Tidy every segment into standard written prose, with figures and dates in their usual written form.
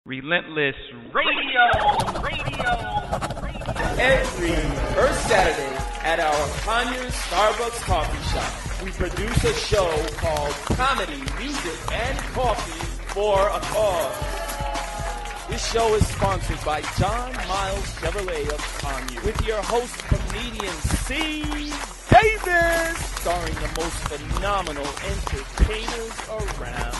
Relentless Radio. Every first Saturday at our Conyers Starbucks coffee shop, we produce a show called Comedy, Music, and Coffee for a Cause. This show is sponsored by John Miles Chevrolet of Conyers, with your host, comedian C. Davis, starring the most phenomenal entertainers around.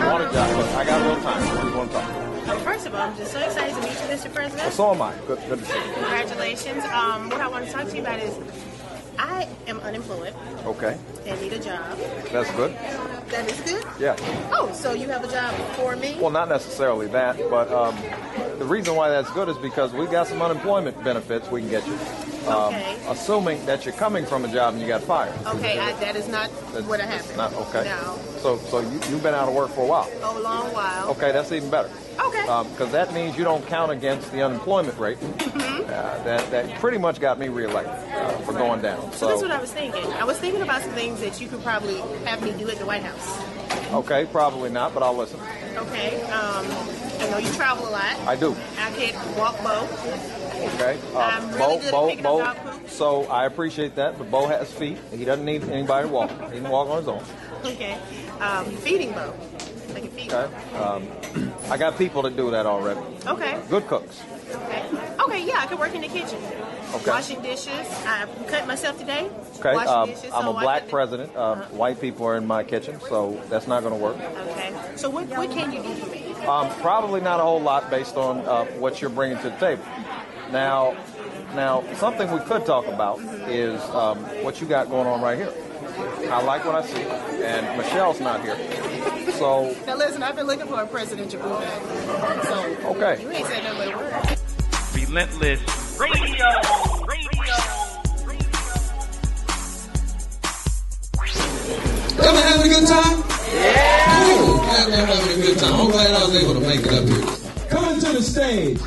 I got a little time. What do you want to talk about? First of all, I'm just so excited to meet you, Mr. President. Well, so am I. Good to see you. Congratulations. What I want to talk to you about is I am unemployed. Okay. And need a job. That's good. That is good? Yeah. Oh, so you have a job for me? Well, not necessarily that, but the reason why that's good is because we got some unemployment benefits we can get you. Okay. Assuming that you're coming from a job and you got fired. Okay, that is not what happened. Not okay. No. So you've been out of work for a while. Oh, a long while. Okay, that's even better. Okay. Because that means you don't count against the unemployment rate. Mm-hmm. That pretty much got me reelected for going down. So that's what I was thinking. I was thinking about some things that you could probably have me do at the White House. Okay, probably not, but I'll listen. Okay. I know you travel a lot. I do. I can walk Bo. Okay. I'm really good at picking up dog poop. So I appreciate that, but Bo has feet. He doesn't need anybody to walk. He can walk on his own. Okay. Feeding Bo. I can feed Okay. I got people that do that already. Okay. Good cooks. Okay. Okay, yeah, I can work in the kitchen. Okay. Washing dishes. I cut myself today. Okay. Washing dishes. I'm a black president. White people are in my kitchen, so that's not going to work. Okay. So what can you do for me? Probably not a whole lot based on what you're bringing to the table. Now, something we could talk about is what you got going on right here. I like what I see, and Michelle's not here. So now listen, I've been looking for a presidential boo bag. So okay, you ain't said nothing but a word. Relentless Radio. Y'all been having a good time? Yeah. Cool. Glad we're having a good time. I'm glad I was able to make it up here. Coming to the stage.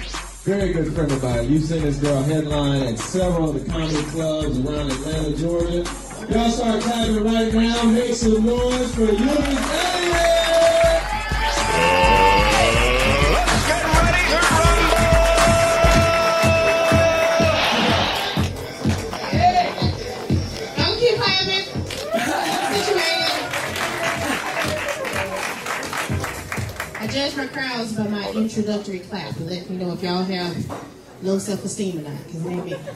Very good friend of mine. You've seen this girl headline at several of the comedy clubs around Atlanta, Georgia. Y'all start clapping right now. Make some noise for Eunice, Elliot! Let's get ready to rumble! Don't keep clapping. Situated. I judge my crowds by my introductory clap and let me know if y'all have low self-esteem or not, because maybe that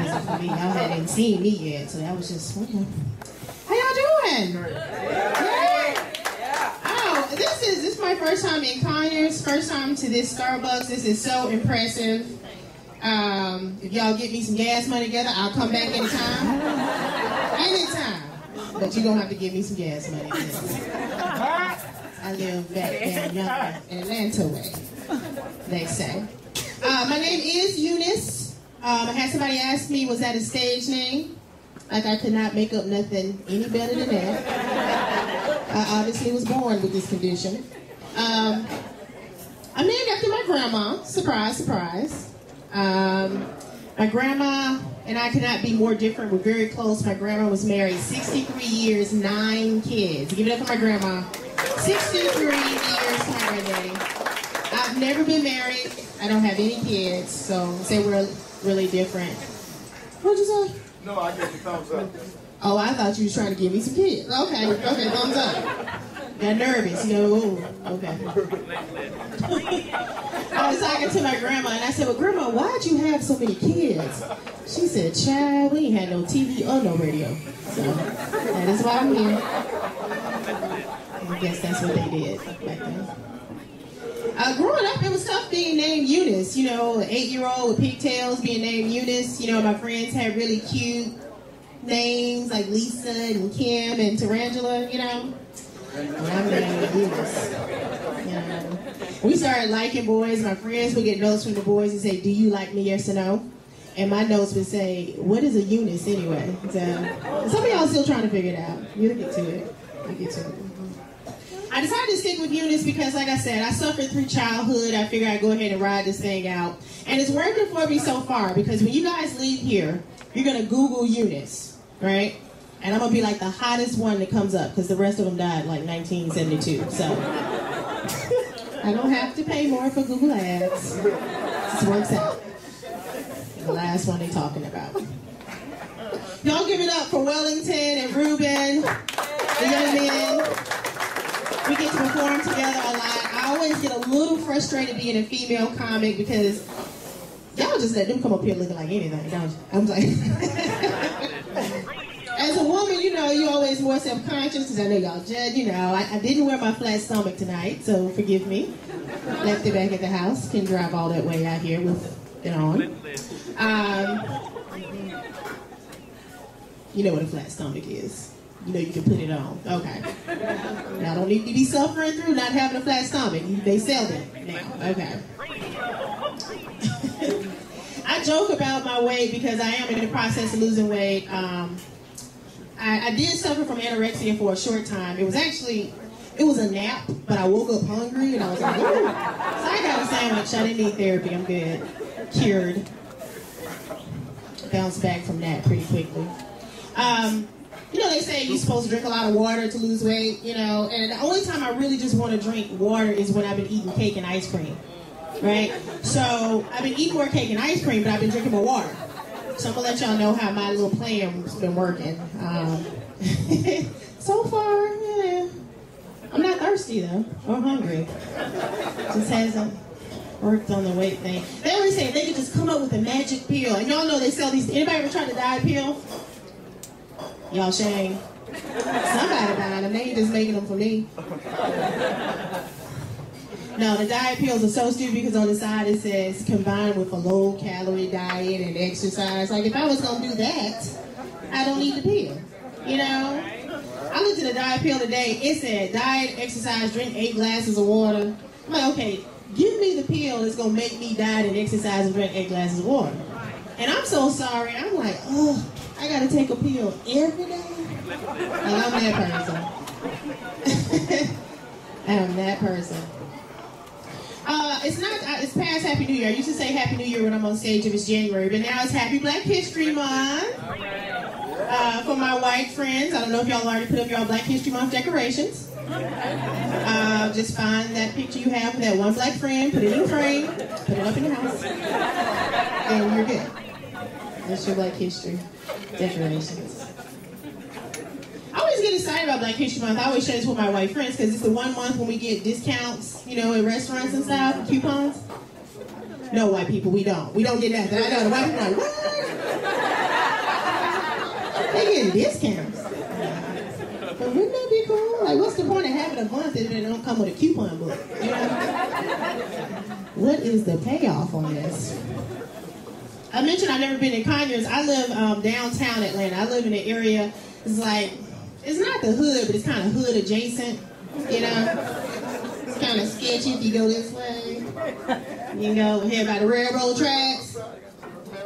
wasn't for me. Y'all hadn't seen me yet, so that was just, okay. How y'all doing? Yeah. Oh, this is my first time in Conyers, first time to this Starbucks. This is so impressive. If y'all get me some gas money together, I'll come back anytime. Anytime. But you're going to have to give me some gas money. I live back down yonder in Atlanta way, they say. My name is Eunice. I had somebody ask me, was that a stage name? Like I could not make up nothing any better than that. I obviously was born with this condition. I'm named after my grandma. Surprise, surprise. My grandma and I could not be more different. We're very close. My grandma was married 63 years, 9 kids. Give it up for my grandma. 63 years to my granddaddy. I've never been married. I don't have any kids, so say we're really different. What'd you say? No, I gave you thumbs up. Oh, I thought you was trying to give me some kids. Okay, thumbs up. Got nervous, okay. I was talking to my grandma, and I said, well, Grandma, why'd you have so many kids? She said, child, we ain't had no TV or no radio. So, that is why I'm here. I guess that's what they did back then. Growing up, it was tough being named Eunice. An 8-year-old with pigtails being named Eunice. My friends had really cute names like Lisa and Kim and Tarantula, And I'm named Eunice. We started liking boys. My friends would get notes from the boys and say, do you like me, yes or no? And my notes would say, what is a Eunice anyway? So, some of y'all still trying to figure it out. You'll get to it. I decided to stick with Eunice because, like I said, I suffered through childhood. I figured I'd go ahead and ride this thing out. And it's working for me so far because when you guys leave here, you're going to Google Eunice, right? And I'm going to be like the hottest one that comes up because the rest of them died like 1972. So I don't have to pay more for Google Ads. This works out. The last one they're talking about. Y'all give it up for Wellington and Ruben, the young men. We get to perform together a lot. I always get a little frustrated being a female comic because y'all just let them come up here looking like anything, don't you? I'm like, as a woman, you know, you're always more self-conscious because I know y'all judge, you know. I didn't wear my flat stomach tonight, so forgive me. Left it back at the house. Can drive all that way out here with it on. You know what a flat stomach is. You know you can put it on. Okay. Now, don't need to be suffering through not having a flat stomach. They sell them now. Okay. I joke about my weight because I am in the process of losing weight. I did suffer from anorexia for a short time. It was a nap, but I woke up hungry and I was like, ooh. So I got a sandwich. I didn't need therapy. I'm good. Cured. Bounced back from that pretty quickly. You know, they say you're supposed to drink a lot of water to lose weight, you know, and the only time I really just want to drink water is when I've been eating cake and ice cream, right? So I've been eating more cake and ice cream, but I've been drinking more water. So I'm going to let y'all know how my little plan's been working. So far, yeah. I'm not thirsty, though, or hungry. Just hasn't worked on the weight thing. They always say they could just come up with a magic pill. And y'all know they sell these. Anybody ever tried the diet pill? Y'all shame. Somebody buying them. They ain't just making them for me. No, the diet pills are so stupid because on the side it says combined with a low-calorie diet and exercise. Like, if I was going to do that, I don't need the pill. You know? I looked at the diet pill today. It said diet, exercise, drink 8 glasses of water. I'm like, okay, give me the pill that's going to make me diet and exercise and drink 8 glasses of water. And I'm so sorry. I'm like, oh, I got to take a pill every day? Like, I'm that person. I'm that person. It's past Happy New Year. I used to say Happy New Year when I'm on stage if it's January, but now it's Happy Black History Month. For my white friends, I don't know if y'all already put up your Black History Month decorations. Just find that picture you have with that one black friend, put it in a frame, put it up in the house, and you're good. That's your Black History decorations. I always get excited about Black History Month. I always share this with my white friends because it's the one month when we get discounts, you know, in restaurants and stuff, coupons. No, white people, we don't. We don't get nothing. I know the white people are like, what? They getting discounts. But wouldn't that be cool? Like, what's the point of having a month if it don't come with a coupon book? You know? What is the payoff on this? I mentioned I've never been in Conyers. I live downtown Atlanta. I live in an area, it's like, it's not the hood, but it's kind of hood adjacent, you know? It's kind of sketchy if you go this way. You can go here by the railroad tracks.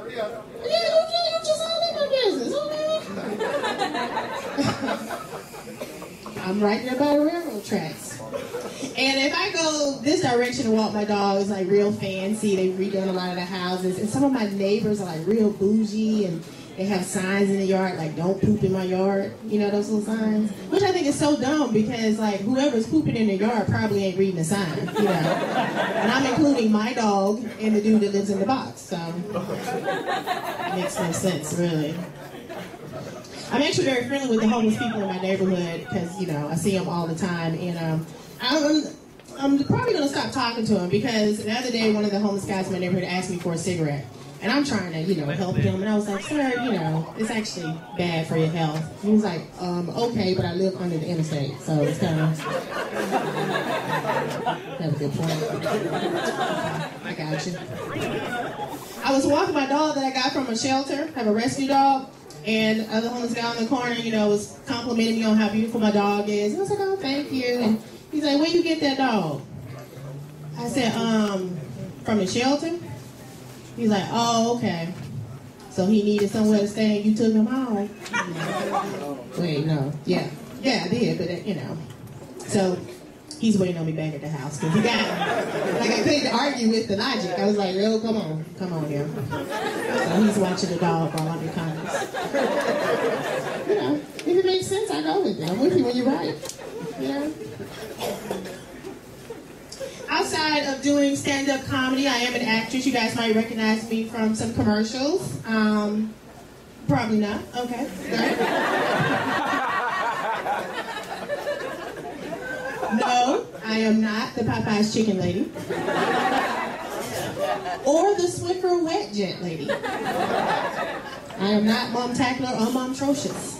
Yeah, you just all in my business, okay? I'm right there by the railroad tracks. And if I go this direction and walk my dog, it's like real fancy. They've redone a lot of the houses. And some of my neighbors are like real bougie and they have signs in the yard like don't poop in my yard. You know those little signs? Which I think is so dumb because like whoever's pooping in the yard probably ain't reading the sign, you know. And I'm including my dog and the dude that lives in the box. So it makes no sense really. I'm actually very friendly with the homeless people in my neighborhood because, you know, I see them all the time. And I'm probably going to stop talking to them because the other day one of the homeless guys in my neighborhood asked me for a cigarette. And I'm trying to, you know, help him. And I was like, sir, you know, it's actually bad for your health. He was like, okay, but I live under the interstate. So it's kind of... Have a good point. I got you. I was walking my dog that I got from a shelter. I have a rescue dog. And the other homeless guy on the corner, you know, was complimenting me on how beautiful my dog is. And I was like, oh, thank you. And he's like, where you get that dog? I said, from the shelter. He's like, oh, okay. So he needed somewhere to stay and you took him home. Wait, no. Yeah. Yeah, I did, but, you know. So he's waiting on me back at the house because he got like I couldn't argue with the logic. I was like, "Yo, come on here." So he's watching the dog while I'm in comments. You know, if it makes sense, I go with it. I'm with you when you're right. You know. Outside of doing stand-up comedy, I am an actress. You guys might recognize me from some commercials. Probably not. Okay. No, I am not the Popeye's chicken lady. Or the Swiffer wet jet lady. I am not Mom Tackler or Mom Trocious.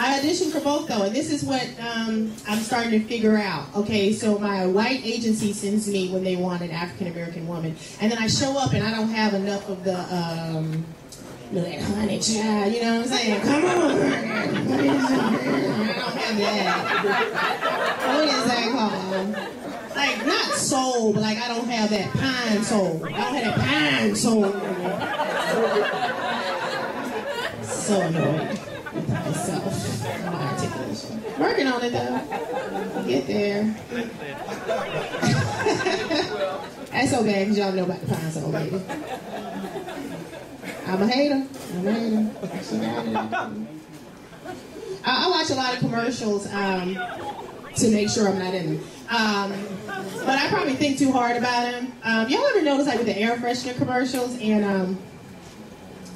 I auditioned for both though, and this is what I'm starting to figure out. Okay, so my white agency sends me when they want an African American woman, and then I show up and I don't have enough of the that honey child, you know what I'm saying? Come on, I don't have that. What is that called? Like not soul, but like I don't have that pine soul. I don't have that pine soul. So annoyed with myself and my articulation. Working on it though. Get there. That's so bad because y'all know about the pine soul, baby. I'm a hater. I watch a lot of commercials to make sure I'm not in them. But I probably think too hard about them. Y'all ever notice like with the air freshener commercials and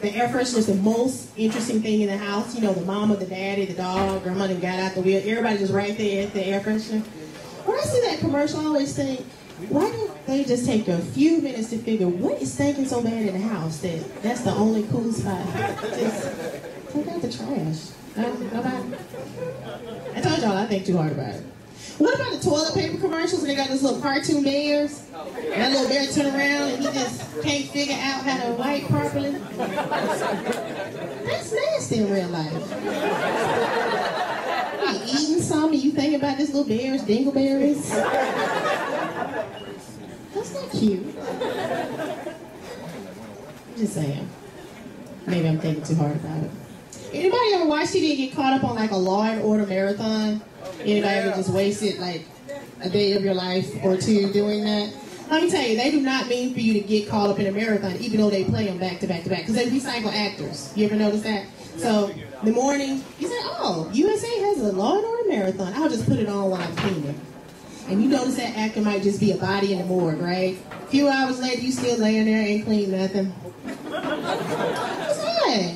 the air freshener is the most interesting thing in the house. You know, the mama, the daddy, the dog, grandma done got out the wheel. Everybody just right there at the air freshener. When I see that commercial, I always think, why don't they just take a few minutes to figure what is stinking so bad in the house that's the only cool spot? Just take out the trash. Nobody. I told y'all I think too hard about it. What about the toilet paper commercials when they got those little cartoon bears? And that little bear turn around and he just can't figure out how to wipe properly? That's nasty in real life. You eating something, you thinking about this little bear's dingleberries? That's not cute. I'm just saying. Maybe I'm thinking too hard about it. Anybody ever watch TV and get caught up on like a Law and Order marathon? Anybody ever just wasted like a day of your life or two doing that? Let me tell you, they do not mean for you to get caught up in a marathon, even though they play them back to back to back, because they recycle actors. You ever notice that? So in the morning, you say, "Oh, USA has a Law and Order marathon. I'll just put it on while I'm cleaning." And you notice that actor might just be a body in the morgue, right? A few hours later, you still laying there, ain't clean nothing. What's that?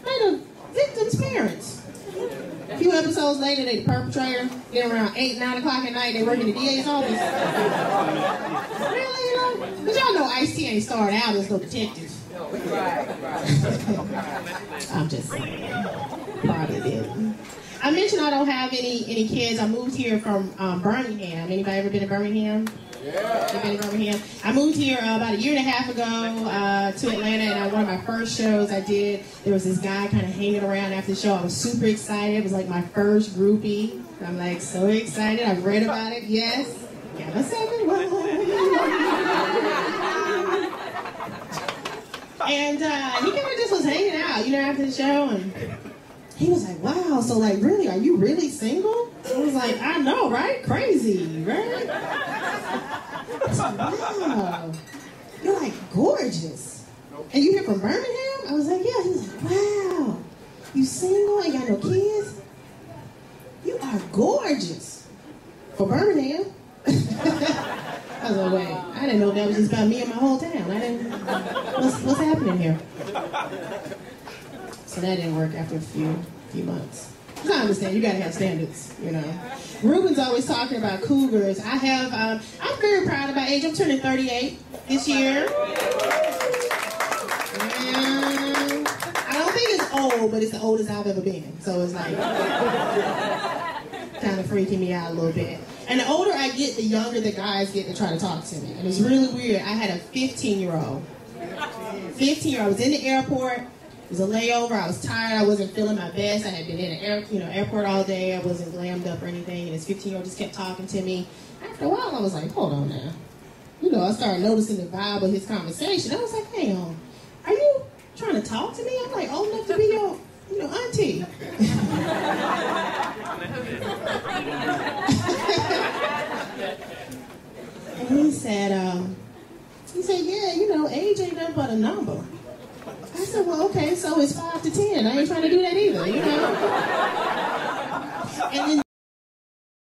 They're the victim's parents. A few episodes later, they the perpetrator. Then around 8, 9 o'clock at night, they work in the DA's office. Really? You know? But y'all know Ice-T ain't started out as no detective. I'm just saying. Probably didn't. I mentioned I don't have any kids. I moved here from Birmingham. Anybody ever been to Birmingham? Yeah. Been to Birmingham? I moved here about a year and a half ago to Atlanta, and one of my first shows I did, there was this guy kind of hanging around after the show. I was super excited. It was like my first groupie. I'm like so excited. I've read about it. Yes. Got a second one. And he kind of just was hanging out, you know, after the show, and he was like, "Wow, so like really, are you really single?" I was like, "I know, right? Crazy, right?" I said, "Wow, you're like gorgeous. And you here from Birmingham?" I was like, "Yeah." He was like, "Wow, you single, ain't got no kids? You are gorgeous for Birmingham." I was like, "Wait, I didn't know that was just about me and my whole town. I didn't. What's happening here?" So that didn't work after a few months. I understand, you gotta have standards, you know. Ruben's always talking about cougars. I'm very proud of my age. I'm turning 38 this year. And I don't think it's old, but it's the oldest I've ever been. So it's like kind of freaking me out a little bit. And the older I get, the younger the guys get to try to talk to me. And it's really weird. I had a 15-year-old. 15-year-old. I was in the airport. It was a layover. I was tired. I wasn't feeling my best. I had been in an airport all day. I wasn't glammed up or anything. And this 15-year-old just kept talking to me. After a while, I was like, hold on now. You know, I started noticing the vibe of his conversation. I was like, hang on. Are you trying to talk to me? I'm like old enough to be your, auntie. said, yeah, you know, age ain't nothing but a number. I said, well, okay, so it's 5 to 10. I ain't trying to do that either, you know? And then